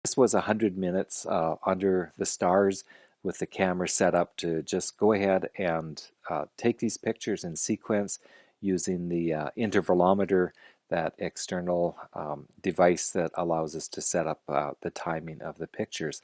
This was 100 minutes under the stars with the camera set up to just go ahead and take these pictures in sequence using the intervalometer, that external device that allows us to set up the timing of the pictures.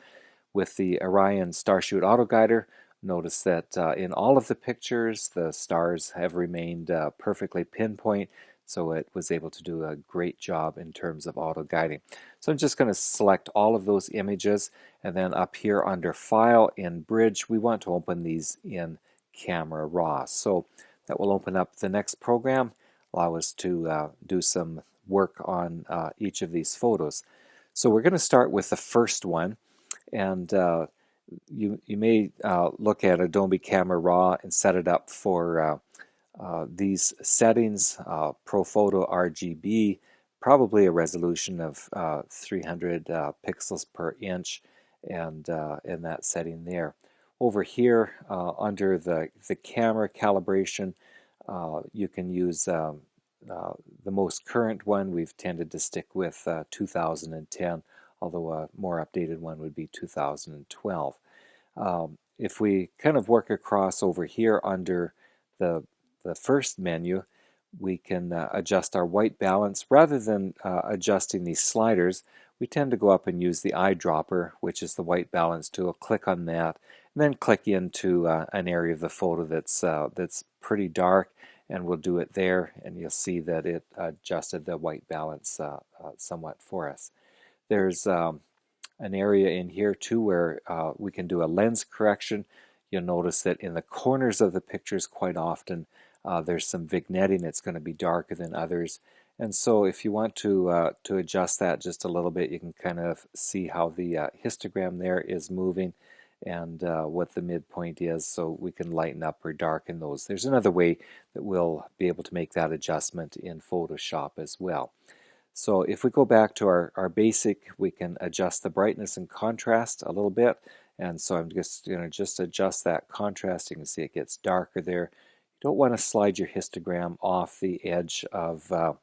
With the Orion Starshoot Autoguider, notice that in all of the pictures the stars have remained perfectly pinpoint, so it was able to do a great job in terms of auto guiding. So I'm just going to select all of those images, and then up here under File in Bridge, we want to open these in Camera Raw. So that will open up the next program, allow us to do some work on each of these photos. So we're going to start with the first one, and you may look at Adobe Camera Raw and set it up for these settings, ProPhoto RGB, probably a resolution of 300 pixels per inch, and in that setting there. Over here under the camera calibration, you can use the most current one. We've tended to stick with 2010, although a more updated one would be 2012. If we kind of work across over here under the first menu, we can adjust our white balance. Rather than adjusting these sliders, we tend to go up and use the eyedropper, which is the white balance tool. Click on that, and then click into an area of the photo that's pretty dark, and we'll do it there, and you'll see that it adjusted the white balance somewhat for us. There's an area in here too where we can do a lens correction. You'll notice that in the corners of the pictures quite often there's some vignetting. It's going to be darker than others, and so if you want to adjust that just a little bit, you can kind of see how the histogram there is moving and what the midpoint is, so we can lighten up or darken those. There's another way that we'll be able to make that adjustment in Photoshop as well. So if we go back to our basic, we can adjust the brightness and contrast a little bit, and so I'm just going to adjust that contrast. You can see it gets darker there. You don't want to slide your histogram off the edge of the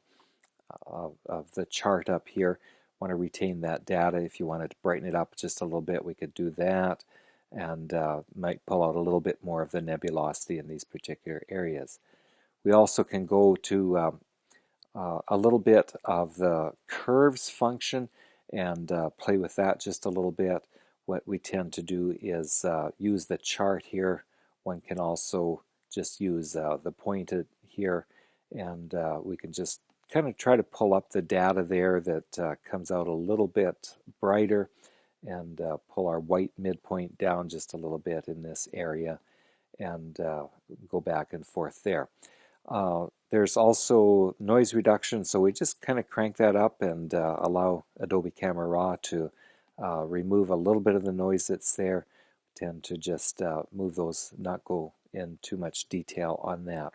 chart up here. Want to retain that data. If you wanted to brighten it up just a little bit, we could do that, and might pull out a little bit more of the nebulosity in these particular areas. We also can go to a little bit of the curves function and play with that just a little bit. What we tend to do is use the chart here. One can also just use the pointed here, and we can just kind of try to pull up the data there that comes out a little bit brighter, and pull our white midpoint down just a little bit in this area, and go back and forth there. There's also noise reduction, so we just kind of crank that up and allow Adobe Camera Raw to remove a little bit of the noise that's there. Tend to just move those, not go in too much detail on that.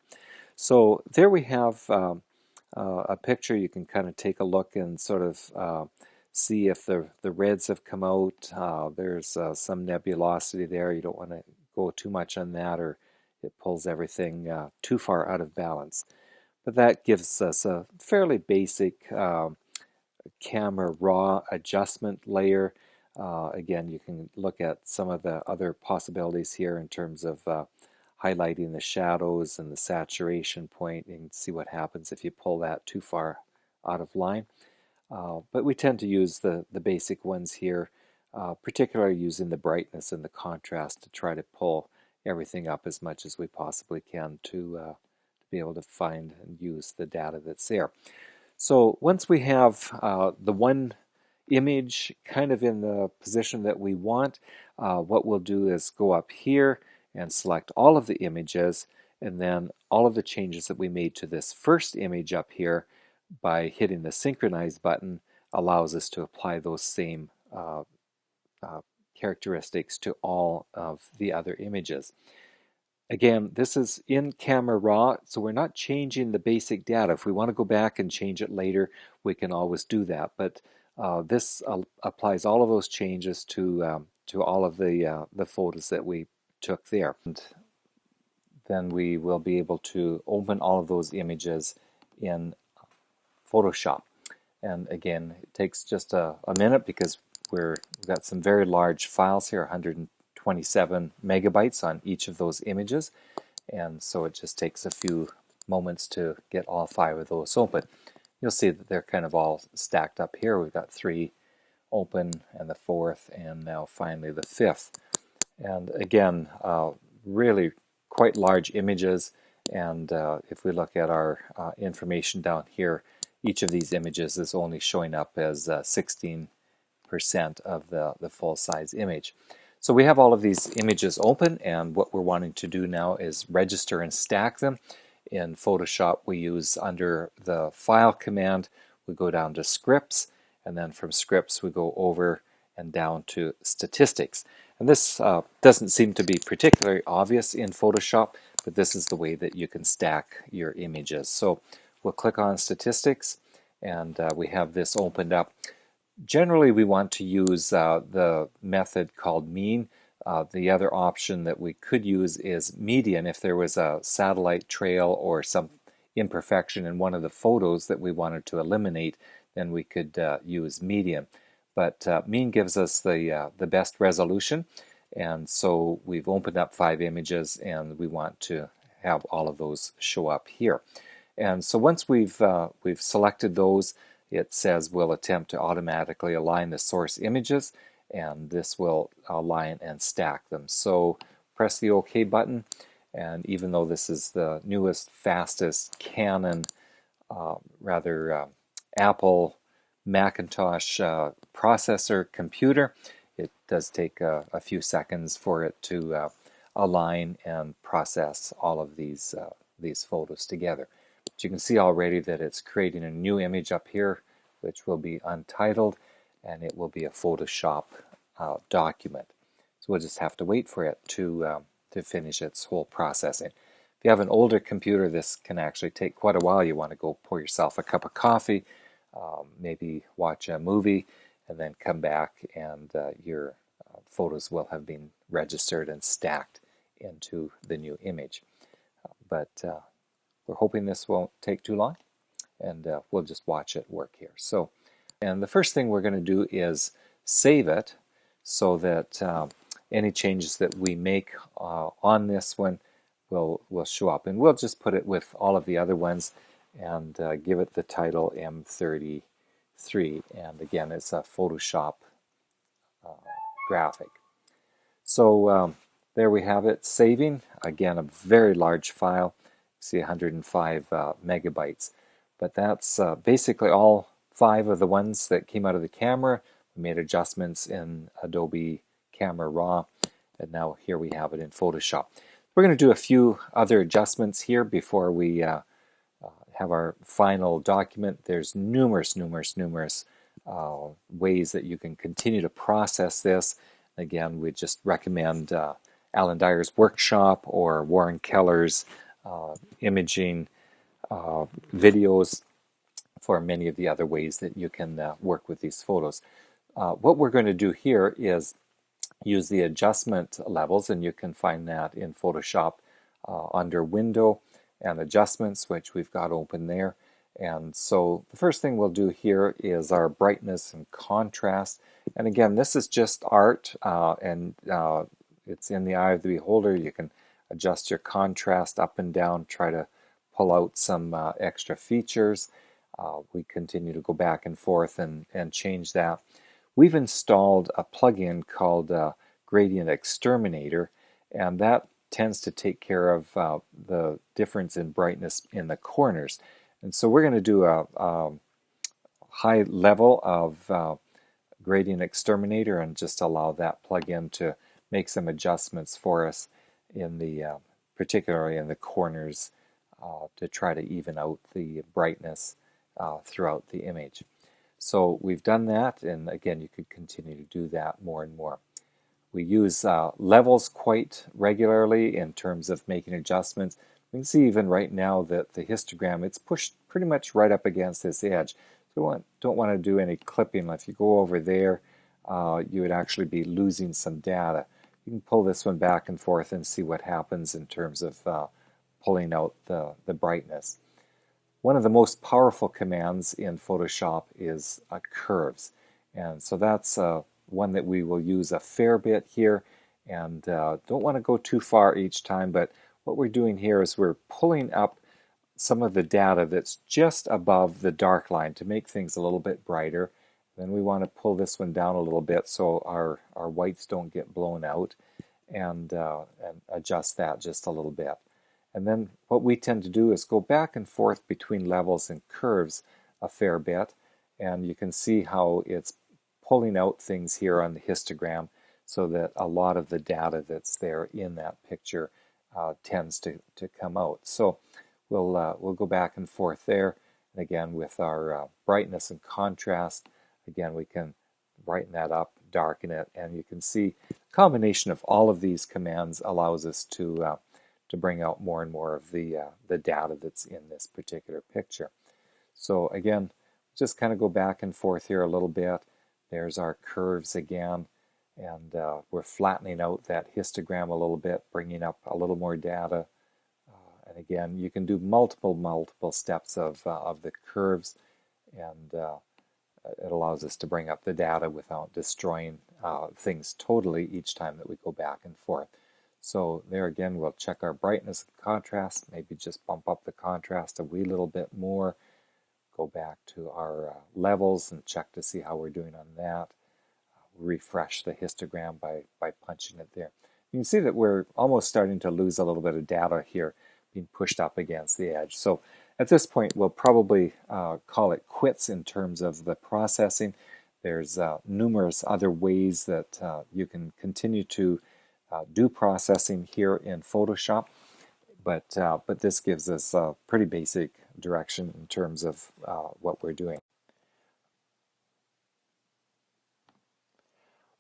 So there we have a picture. You can kind of take a look and sort of see if the reds have come out. There's some nebulosity there. You don't want to go too much on that, or it pulls everything too far out of balance. But that gives us a fairly basic Camera Raw adjustment layer. Again, you can look at some of the other possibilities here in terms of highlighting the shadows and the saturation point. You can see what happens if you pull that too far out of line. But we tend to use the basic ones here, particularly using the brightness and the contrast to try to pull everything up as much as we possibly can to be able to find and use the data that's there. So once we have the one image kind of in the position that we want, what we'll do is go up here and select all of the images, and then all of the changes that we made to this first image up here by hitting the synchronize button allows us to apply those same characteristics to all of the other images. Again, this is in Camera Raw, so we're not changing the basic data. If we want to go back and change it later, we can always do that. But this applies all of those changes to all of the photos that we took there. And then we will be able to open all of those images in Photoshop. And again, it takes just a minute because we've got some very large files here, 127 megabytes on each of those images, and so it just takes a few moments to get all 5 of those open. You'll see that they're kind of all stacked up here. We've got 3 open, and the 4th, and now finally the 5th. And again, really quite large images, and if we look at our information down here, each of these images is only showing up as 16% of the full-size image. So we have all of these images open, and what we're wanting to do now is register and stack them. In Photoshop, we use under the File command, we go down to Scripts, and then from Scripts we go over and down to Statistics. And this doesn't seem to be particularly obvious in Photoshop, but this is the way that you can stack your images. So we'll click on Statistics, and we have this opened up. Generally, we want to use the method called mean. The other option that we could use is median. If there was a satellite trail or some imperfection in one of the photos that we wanted to eliminate, then we could use median. But mean gives us the best resolution, and so we've opened up 5 images, and we want to have all of those show up here. And so once we've selected those, it says we'll attempt to automatically align the source images, and this will align and stack them. So press the OK button, and even though this is the newest, fastest Canon, Apple Macintosh processor computer, it does take a few seconds for it to align and process all of these photos together. But you can see already that it's creating a new image up here, which will be untitled, and it will be a Photoshop document. So we'll just have to wait for it to finish its whole processing. If you have an older computer, this can actually take quite a while. You want to go pour yourself a cup of coffee, maybe watch a movie, and then come back, and your photos will have been registered and stacked into the new image. But we're hoping this won't take too long, and we'll just watch it work here. So, and the first thing we're going to do is save it so that any changes that we make on this one will show up. And we'll just put it with all of the other ones and give it the title M33. And again, it's a Photoshop graphic. So there we have it saving. Again, a very large file. See, 105 megabytes. But that's basically all 5 of the ones that came out of the camera. We made adjustments in Adobe Camera Raw, and now here we have it in Photoshop. We're going to do a few other adjustments here before we have our final document. There's numerous ways that you can continue to process this. Again, we just recommend Alan Dyer's workshop or Warren Keller's imaging videos for many of the other ways that you can work with these photos. What we're going to do here is use the adjustment levels, and you can find that in Photoshop under Window and Adjustments, which we've got open there. And so the first thing we'll do here is our brightness and contrast. And again, this is just art, and it's in the eye of the beholder. You can adjust your contrast up and down, try to pull out some extra features. We continue to go back and forth and change that. We've installed a plugin called Gradient Exterminator, and that tends to take care of the difference in brightness in the corners. And so we're going to do a high level of Gradient Exterminator and just allow that plugin to make some adjustments for us in the particularly in the corners to try to even out the brightness throughout the image. So we've done that, and again, you could continue to do that more and more. We use levels quite regularly in terms of making adjustments. We can see even right now that the histogram, it's pushed pretty much right up against this edge. So we don't want to do any clipping. If you go over there, you would actually be losing some data. You can pull this one back and forth and see what happens in terms of pulling out the brightness. One of the most powerful commands in Photoshop is curves. And so that's one that we will use a fair bit here, and don't want to go too far each time, but what we're doing here is we're pulling up some of the data that's just above the dark line to make things a little bit brighter. Then we want to pull this one down a little bit so our whites don't get blown out, and adjust that just a little bit. And then what we tend to do is go back and forth between levels and curves a fair bit, and you can see how it's pulling out things here on the histogram so that a lot of the data that's there in that picture tends to come out. So we'll go back and forth there, and again with our brightness and contrast, again we can brighten that up, darken it, and you can see a combination of all of these commands allows us to bring out more and more of the data that's in this particular picture. So again, just kind of go back and forth here a little bit. There's our curves again, and we're flattening out that histogram a little bit, bringing up a little more data. And again, you can do multiple steps of the curves, and it allows us to bring up the data without destroying things totally each time that we go back and forth. So there again, we'll check our brightness and contrast, maybe just bump up the contrast a wee little bit more, go back to our levels and check to see how we're doing on that, refresh the histogram by punching it there. You can see that we're almost starting to lose a little bit of data here being pushed up against the edge. So at this point, we'll probably call it quits in terms of the processing. There's numerous other ways that you can continue to do processing here in Photoshop, but this gives us a pretty basic direction in terms of what we're doing.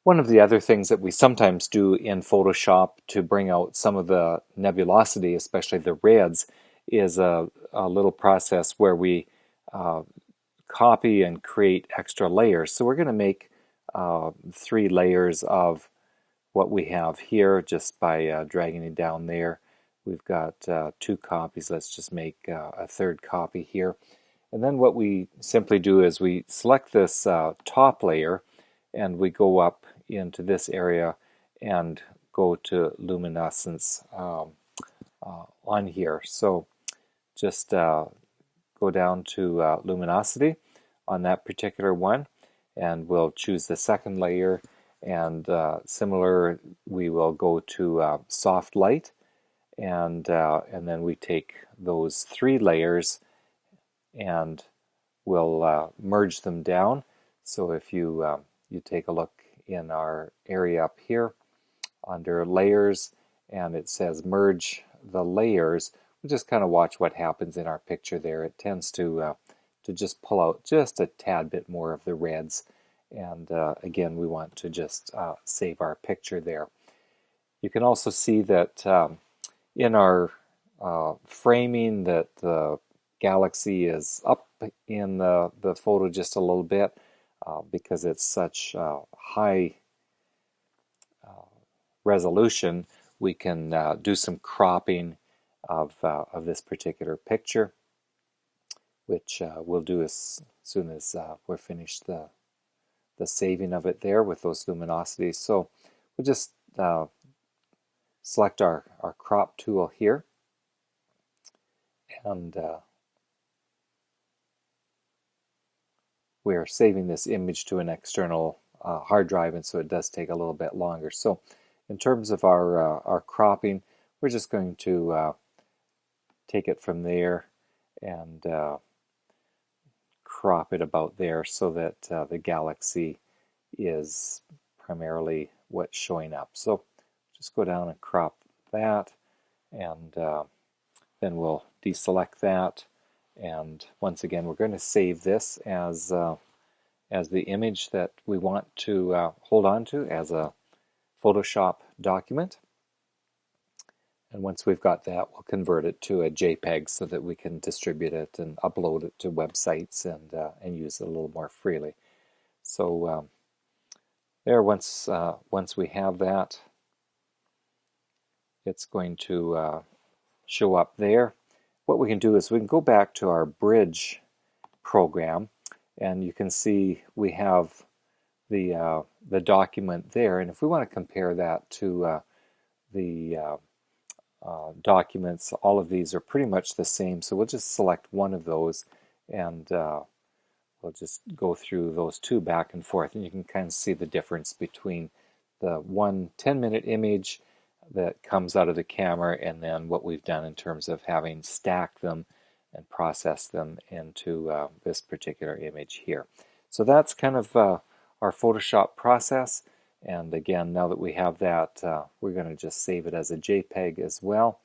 One of the other things that we sometimes do in Photoshop to bring out some of the nebulosity, especially the reds, is a little process where we copy and create extra layers. So we're going to make 3 layers of what we have here just by dragging it down there. We've got 2 copies. Let's just make a 3rd copy here. And then what we simply do is we select this top layer and we go up into this area and go to luminescence on here. So just go down to luminosity on that particular one, and we'll choose the 2nd layer, and similar we will go to soft light, and then we take those 3 layers and we'll merge them down. So if you take a look in our area up here under layers, and it says merge the layers, we'll just kind of watch what happens in our picture there. It tends to just pull out just a tad bit more of the reds, and again we want to just save our picture there. You can also see that in our framing that the galaxy is up in the photo just a little bit because it's such high resolution. We can do some cropping of this particular picture, which we'll do as soon as we're finished the saving of it there with those luminosities. So we'll just select our crop tool here, and we're saving this image to an external hard drive, and so it does take a little bit longer. So in terms of our cropping, we're just going to take it from there and crop it about there so that the galaxy is primarily what's showing up. So just go down and crop that, and then we'll deselect that, and once again we're going to save this as the image that we want to hold on to as a Photoshop document. And once we've got that, we'll convert it to a JPEG so that we can distribute it and upload it to websites and use it a little more freely. So there, once we have that, it's going to show up there. What we can do is we can go back to our bridge program, and you can see we have the document there. And if we want to compare that to the documents, all of these are pretty much the same. So we'll just select one of those, and we'll just go through those two back and forth, and you can kind of see the difference between the one 10-minute image that comes out of the camera and then what we've done in terms of having stacked them and processed them into this particular image here. So that's kind of our Photoshop process. And again, now that we have that, we're going to just save it as a JPEG as well,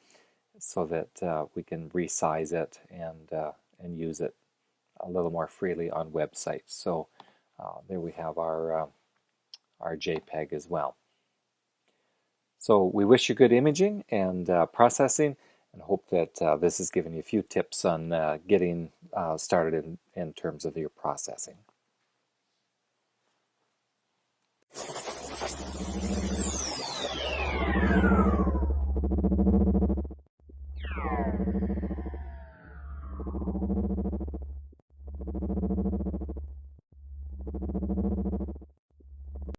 so that we can resize it and use it a little more freely on websites. So there we have our JPEG as well. So we wish you good imaging and processing, and hope that this has given you a few tips on getting started in terms of your processing.